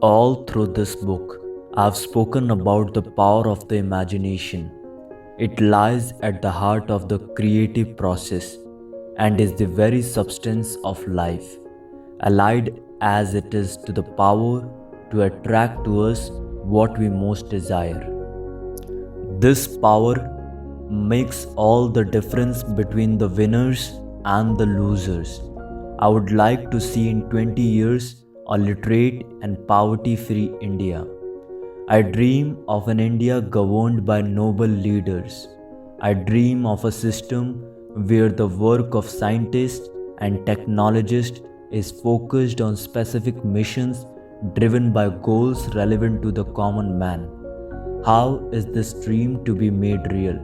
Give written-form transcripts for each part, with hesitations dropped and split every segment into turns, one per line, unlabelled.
All through this book, I've spoken about the power of the imagination. It lies at the heart of the creative process and is the very substance of life, allied as it is to the power to attract to us what we most desire. This power makes all the difference between the winners and the losers. I would like to see in 20 years a literate and poverty free India. I dream of an India governed by noble leaders. I dream of a system where the work of scientists and technologists is focused on specific missions driven by goals relevant to the common man. How is this dream to be made real?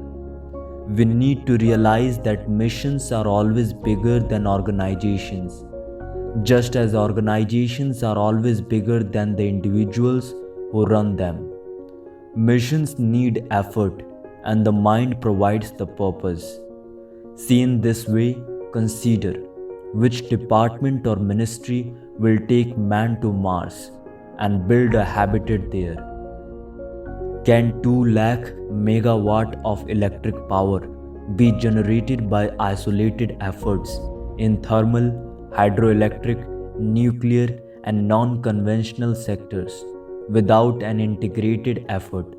We need to realize that missions are always bigger than organizations, just as organizations are always bigger than the individuals who run them. Missions need effort, and the mind provides the purpose. Seen this way, consider which department or ministry will take man to Mars and build a habitat there. Can 2 lakh megawatt of electric power be generated by isolated efforts in thermal, hydroelectric, nuclear, and non-conventional sectors without an integrated effort?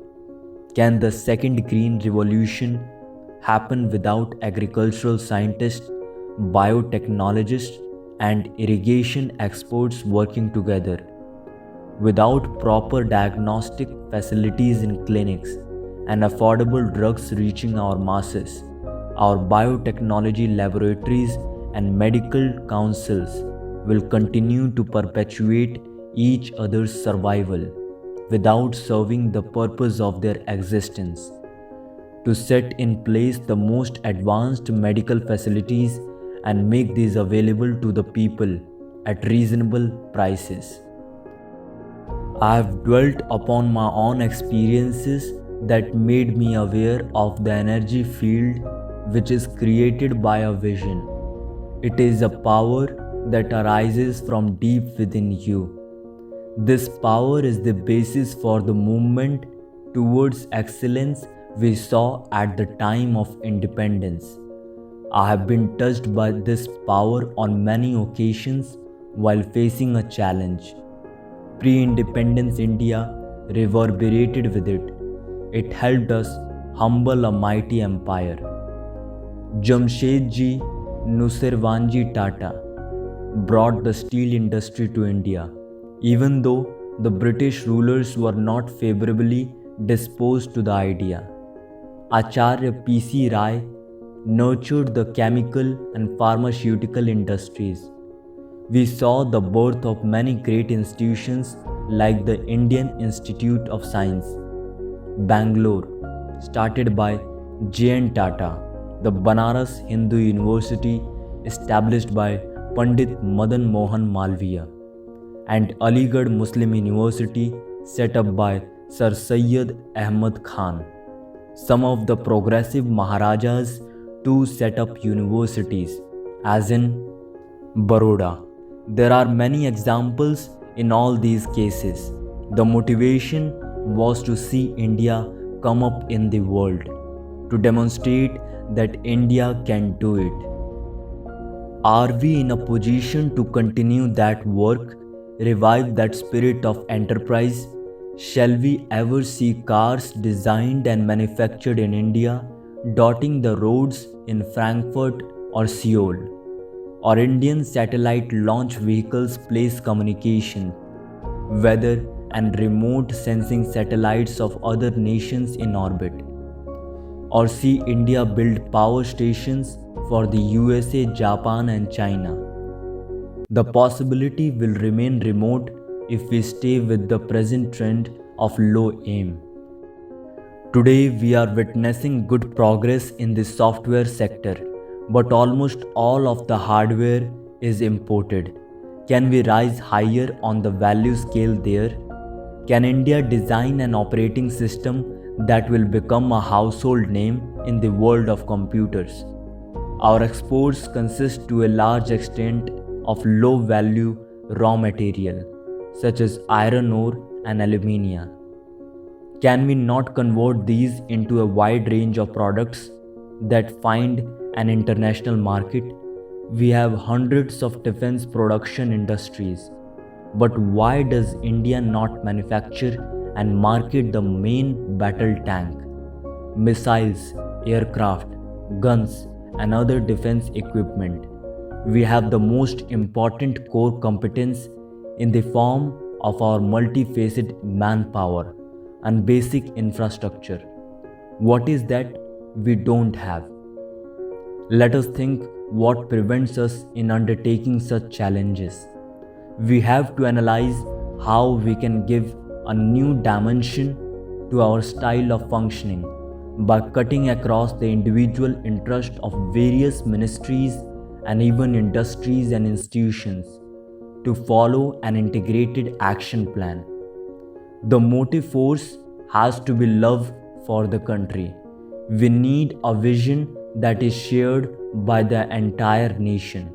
Can the second green revolution happen without agricultural scientists, biotechnologists, and irrigation experts working together? Without proper diagnostic facilities in clinics and affordable drugs reaching our masses, our biotechnology laboratories and medical councils will continue to perpetuate each other's survival without serving the purpose of their existence. To set in place the most advanced medical facilities and make these available to the people at reasonable prices. I have dwelt upon my own experiences that made me aware of the energy field which is created by a vision. It is a power that arises from deep within you. This power is the basis for the movement towards excellence we saw at the time of independence. I have been touched by this power on many occasions while facing a challenge. Pre-independence India reverberated with it. It helped us humble a mighty empire. Jamshedji Nusirwanji Tata brought the steel industry to India, even though the British rulers were not favorably disposed to the idea. Acharya P.C. Rai nurtured the chemical and pharmaceutical industries. We saw the birth of many great institutions like the Indian Institute of Science, Bangalore, started by J.N. Tata, the Banaras Hindu University, established by Pandit Madan Mohan Malviya, and Aligarh Muslim University, set up by Sir Syed Ahmad Khan. Some of the progressive Maharajas too set up universities, as in Baroda. There are many examples in all these cases. The motivation was to see India come up in the world, to demonstrate that India can do it. Are we in a position to continue that work, revive that spirit of enterprise? Shall we ever see cars designed and manufactured in India, dotting the roads in Frankfurt or Seoul? Or Indian satellite launch vehicles place communication, weather and remote sensing satellites of other nations in orbit? Or see India build power stations for the USA, Japan and China? The possibility will remain remote if we stay with the present trend of low aim. Today we are witnessing good progress in the software sector, but almost all of the hardware is imported. Can we rise higher on the value scale there? Can India design an operating system that will become a household name in the world of computers? Our exports consist to a large extent of low value raw material. such as iron ore and alumina? Can we not convert these into a wide range of products that find an international market? We have hundreds of defense production industries, but why does India not manufacture and market the main battle tank, missiles, aircraft, guns, and other defense equipment? We have the most important core competence in the form of our multifaceted manpower and basic infrastructure. What is that we don't have? Let us think what prevents us in undertaking such challenges. We have to analyze how we can give a new dimension to our style of functioning by cutting across the individual interest of various ministries and even industries and institutions to follow an integrated action plan. The motive force has to be love for the country. We need a vision that is shared by the entire nation.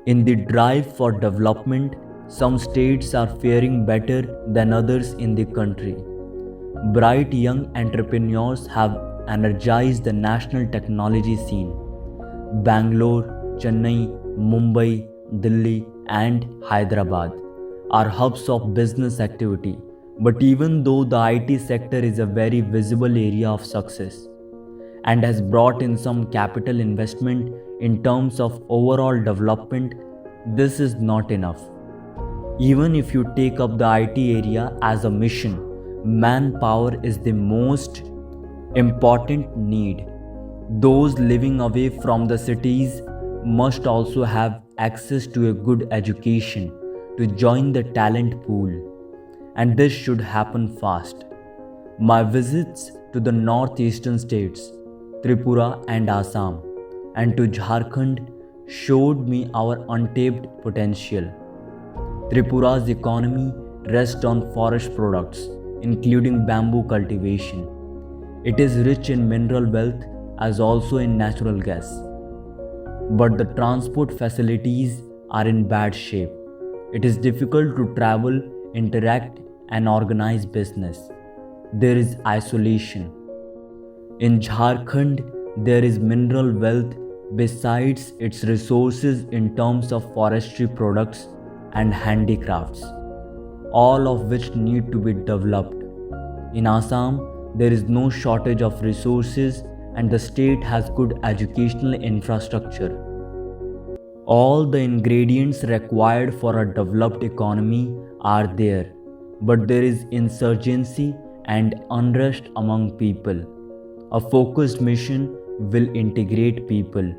In the drive for development, some states are faring better than others in the country. Bright young entrepreneurs have energized the national technology scene. Bangalore, Chennai, Mumbai, Delhi, and Hyderabad are hubs of business activity. But even though the IT sector is a very visible area of success and has brought in some capital investment in terms of overall development, this is not enough. Even if you take up the IT area as a mission, manpower is the most important need. Those living away from the cities must also have access to a good education to join the talent pool, and this should happen fast. My visits to the northeastern states, Tripura and Assam, and to Jharkhand showed me our untapped potential. Tripura's economy rests on forest products, including bamboo cultivation. It is rich in mineral wealth as also in natural gas. But the transport facilities are in bad shape. It is difficult to travel, interact, and organize business. There is isolation. In Jharkhand, there is mineral wealth besides its resources in terms of forestry products and handicrafts, all of which need to be developed. In Assam, there is no shortage of resources and the state has good educational infrastructure. All the ingredients required for a developed economy are there, but there is insurgency and unrest among people. A focused mission will integrate people.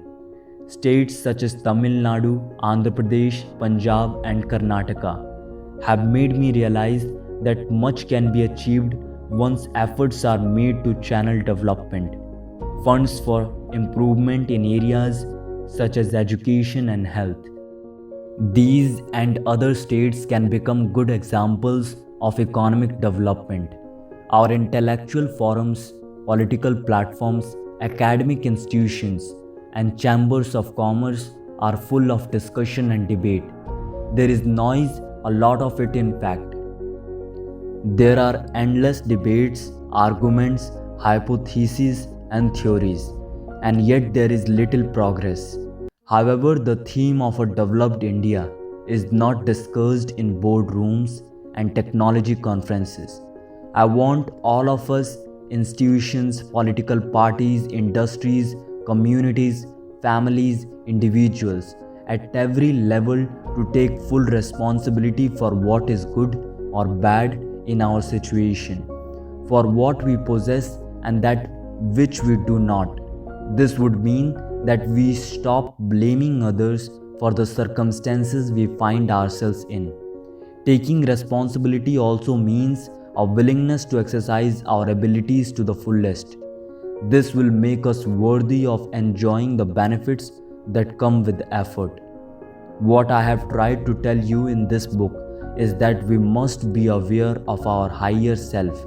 States such as Tamil Nadu, Andhra Pradesh, Punjab, and Karnataka have made me realize that much can be achieved once efforts are made to channel development, funds for improvement in areas such as education and health. These and other states can become good examples of economic development. Our intellectual forums, political platforms, academic institutions, and chambers of commerce are full of discussion and debate. There is noise, a lot of it in fact. There are endless debates, arguments, hypotheses, and theories, and yet there is little progress. However, the theme of a developed India is not discussed in boardrooms and technology conferences. I want all of us, institutions, political parties, industries, communities, families, individuals, at every level to take full responsibility for what is good or bad in our situation, for what we possess and that which we do not. This would mean that we stop blaming others for the circumstances we find ourselves in. Taking responsibility also means a willingness to exercise our abilities to the fullest. This will make us worthy of enjoying the benefits that come with effort. What I have tried to tell you in this book is that we must be aware of our higher self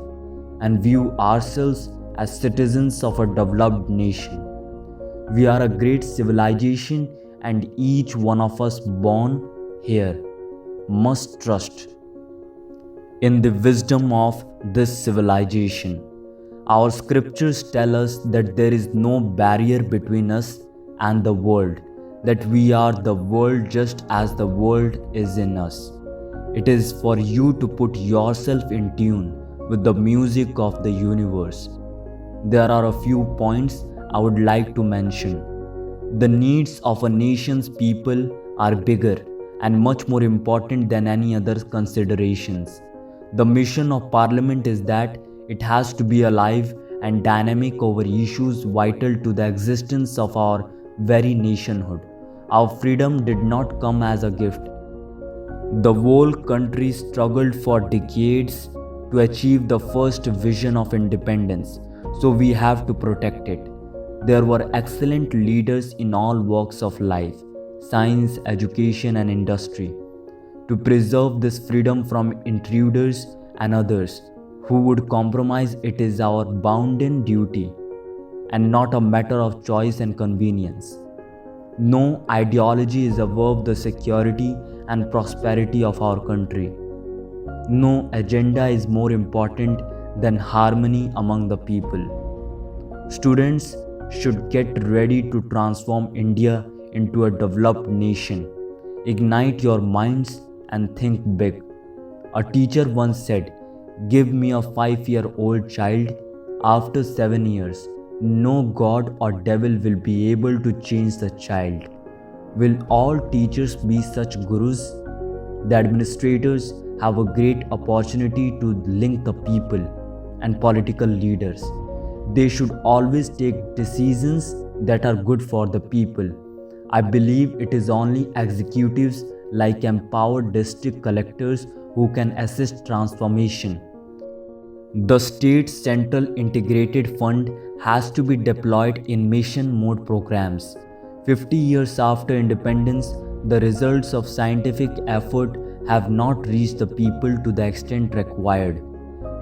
and view ourselves as citizens of a developed nation. We are a great civilization and each one of us born here must trust in the wisdom of this civilization. Our scriptures tell us that there is no barrier between us and the world, that we are the world just as the world is in us. It is for you to put yourself in tune with the music of the universe. There are a few points I would like to mention. The needs of a nation's people are bigger and much more important than any other considerations. The mission of Parliament is that it has to be alive and dynamic over issues vital to the existence of our very nationhood. Our freedom did not come as a gift. The whole country struggled for decades to achieve the first vision of independence, so we have to protect it. There were excellent leaders in all walks of life, science, education, and industry. To preserve this freedom from intruders and others who would compromise it is our bounden duty and not a matter of choice and convenience. No ideology is above the security and prosperity of our country. No agenda is more important than harmony among the people. Students should get ready to transform India into a developed nation. Ignite your minds and think big. A teacher once said, "Give me a 5-year-old child. After 7 years, no God or devil will be able to change the child." Will all teachers be such gurus? The administrators have a great opportunity to link the people and political leaders. They should always take decisions that are good for the people. I believe it is only executives like empowered district collectors who can assist transformation. The state's Central Integrated Fund has to be deployed in mission mode programs. 50 years after independence, the results of scientific effort have not reached the people to the extent required.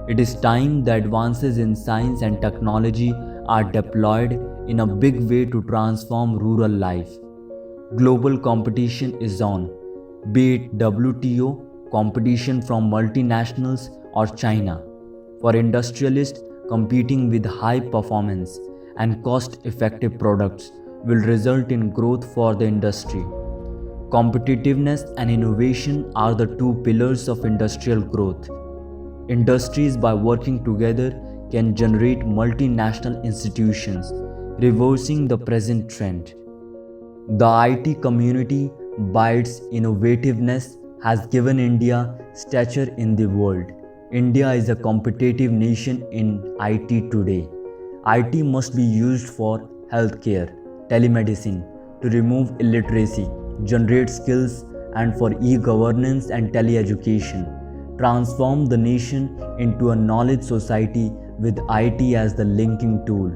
It is time the advances in science and technology are deployed in a big way to transform rural life. Global competition is on, be it WTO, competition from multinationals, or China. For industrialists, competing with high performance and cost-effective products will result in growth for the industry. Competitiveness and innovation are the two pillars of industrial growth. Industries, by working together, can generate multinational institutions, reversing the present trend. The IT community, by its innovativeness, has given India stature in the world. India is a competitive nation in IT today. IT must be used for healthcare, telemedicine, to remove illiteracy, generate skills, and for e-governance and tele-education. Transform the nation into a knowledge society with IT as the linking tool.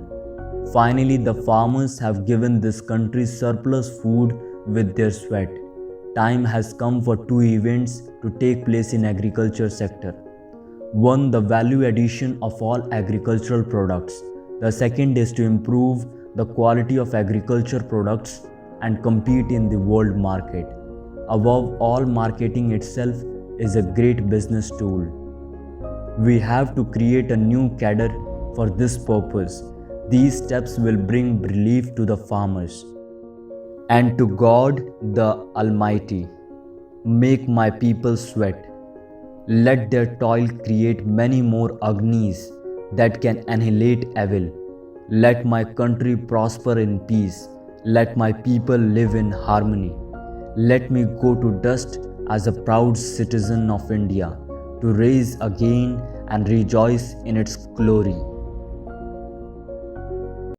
Finally, the farmers have given this country surplus food with their sweat. Time has come for two events to take place in agriculture sector. One, the value addition of all agricultural products. The second is to improve the quality of agriculture products and compete in the world market. Above all, marketing itself is a great business tool. We have to create a new cadre for this purpose. These steps will bring relief to the farmers. And to God the Almighty, make my people sweat. Let their toil create many more Agnis that can annihilate evil. Let my country prosper in peace. Let my people live in harmony. Let me go to dust as a proud citizen of India, to rise again and rejoice in its glory.